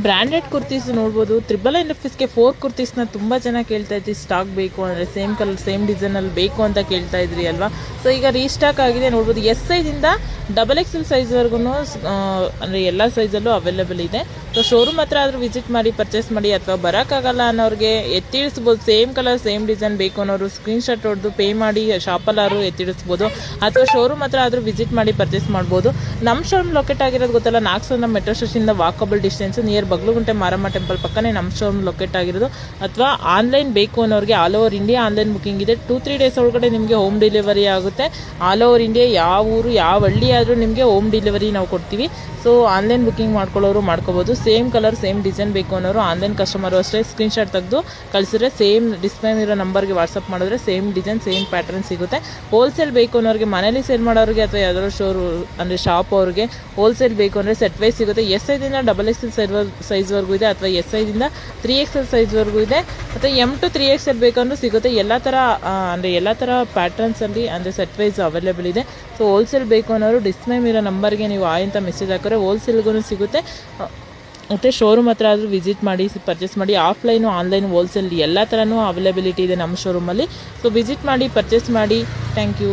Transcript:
Branded kurtis ನೋಡ್ಬೋದು. 999 ರುಪೀಸ್ಗೆ 4 ಕುರ್ತೀಸ್ನ ತುಂಬ ಜನ ಕೇಳ್ತಾ ಇದ್ರಿ, ಸ್ಟಾಕ್ ಬೇಕು ಅಂದರೆ ಸೇಮ್ ಕಲರ್ ಸೇಮ್ ಡಿಸೈನಲ್ಲಿ ಬೇಕು ಅಂತ ಕೇಳ್ತಾ ಇದ್ರಿ ಅಲ್ವಾ. ಸೊ ಈಗ ರೀಸ್ಟಾಕ್ ಆಗಿದೆ ನೋಡ್ಬೋದು. ಎಸ್ ಸೈಜಿಂದ XXL ಸೈಜ್ವರೆಗೂ ಅಂದರೆ ಎಲ್ಲ ಸೈಜಲ್ಲೂ ಅವೈಲೇಬಲ್ ಇದೆ. ಸೊ ಶೋರೂಮ್ ಹತ್ರ ಆದರೂ ವಿಸಿಟ್ ಮಾಡಿ ಪರ್ಚೇಸ್ ಮಾಡಿ, ಅಥವಾ ಬರೋಕ್ಕಾಗಲ್ಲ ಅನ್ನೋರಿಗೆ ಎತ್ತಿಡಿಸ್ಬೋದು. ಸೇಮ್ ಕಲರ್ ಸೇಮ್ ಡಿಸೈನ್ ಬೇಕು ಅನ್ನೋರು ಸ್ಕ್ರೀನ್ಶಾಟ್ ಹೊಡೆದು ಪೇ ಮಾಡಿ ಶಾಪಲ್ಲಾರು ಎತ್ತಿಡಿಸ್ಬೋದು, ಅಥವಾ ಶೋರೂಮ್ ಹತ್ರ ಆದರೂ ವಿಸಿಟ್ ಮಾಡಿ ಪರ್ಚೇಸ್ ಮಾಡ್ಬೋದು. ನಮ್ಮ ಶೋರೂಮ್ ಲೊಕೇಟ್ ಆಗಿರೋದು ಗೊತ್ತಲ್ಲ, 4 ಮೆಟ್ರೋ ಸ್ಟೇಷನಿಂದ walkable distance, near Bagalagunte Maramma temple ಪಕ್ಕನೇ ನಮ್ಮ ಶೋರೂಮ್ ಲೊಕೇಟ್ ಆಗಿರೋದು. ಅಥವಾ ಆನ್ಲೈನ್ ಬೇಕು ಅನ್ನೋರಿಗೆ all over India online booking ಇದೆ. 2-3 ಡೇಸ್ ಒಳಗಡೆ ನಿಮಗೆ ಹೋಮ್ ಡೆಲಿವರಿ ಆಗುತ್ತೆ. ಆಲ್ ಓವರ್ ಇಂಡಿಯಾ ಯಾವ ಊರು ಯಾವ ಹಳ್ಳಿ ಆದರೂ ನಿಮಗೆ ಹೋಮ್ ಡೆಲಿವರಿ ನಾವು ಕೊಡ್ತೀವಿ. ಸೊ ಆನ್ಲೈನ್ ಬುಕಿಂಗ್ ಮಾಡ್ಕೊಳ್ಳೋರು ಮಾಡ್ಕೋಬೋದು. ಸೇಮ್ ಕಲರ್ ಸೇಮ್ ಡಿಸೈನ್ ಬೇಕು ಅನ್ನೋರು ಆನ್ಲೈನ್ ಕಸ್ಟಮರು ಅಷ್ಟೇ ಸ್ಕ್ರೀನ್ಶಾಟ್ ತೆಗೆದು ಕಳಿಸಿದ್ರೆ ಸೇಮ್ ಡಿಸ್ಪ್ಲೇ ಇರೋ ನಂಬರ್ಗೆ ವಾಟ್ಸಪ್ ಮಾಡಿದ್ರೆ ಸೇಮ್ ಡಿಸೈನ್ ಸೇಮ್ ಪ್ಯಾಟರ್ನ್ ಸಿಗುತ್ತೆ. ಹೋಲ್ಸೇಲ್ ಬೇಕು ಅನ್ನೋರಿಗೆ, ಮನೇಲಿ ಸೇಲ್ ಮಾಡೋರಿಗೆ ಅಥವಾ ಯಾವ್ದಾದ್ರು ಶೋರು ಅಂದರೆ ಶಾಪ್ ಅವ್ರಿಗೆ ಹೋಲ್ಸೇಲ್ ಬೇಕು ಅಂದರೆ ಸೆಟ್ ವೈಸ್ ಸಿಗುತ್ತೆ. ಎಸ್ ಐದಿಂದ XXL ಸೈಜ್ವರೆಗೂ ಇದೆ, ಅಥವಾ ಎಸ್ ಐದಿಂದ 3XL ಸೈಜ್ವರೆಗೂ ಇದೆ, ಮತ್ತು M to 3XL ಬೇಕಂದ್ರೂ ಸಿಗುತ್ತೆ. ಎಲ್ಲ ಥರ ಪ್ಯಾಟರ್ನ್ಸಲ್ಲಿ ಅಂದರೆ ಸೆಟ್ ವೈಸ್ ಅವೈಲೇಬಲ್ ಇದೆ. ಸೊ ಹೋಲ್ಸೇಲ್ ಬೇಕು ಅನ್ನೋರು ಡಿಸ್ಪ್ಲೇ ಇರೋ ನಂಬರ್ಗೆ ನೀವು ಅಂತ ಮೆಸೇಜ್ ಹಾಕಿದ್ರೆ ಹೋಲ್ಸೇಲ್ಗೂ ಸಿಗುತ್ತೆ. ಮತ್ತು ಶೋರೂಮ್ ಹತ್ರ ಆದರೂ ವಿಸಿಟ್ ಮಾಡಿ ಪರ್ಚೇಸ್ ಮಾಡಿ. ಆಫ್ಲೈನು ಆನ್ಲೈನ್ ಹೋಲ್ಸೇಲ್ ಎಲ್ಲ ಥರನೂ ಅವೈಲೇಬಿಲಿಟಿ ಇದೆ ನಮ್ಮ ಶೋರೂಮಲ್ಲಿ. ಸೊ ವಿಸಿಟ್ ಮಾಡಿ ಪರ್ಚೇಸ್ ಮಾಡಿ. Thank you.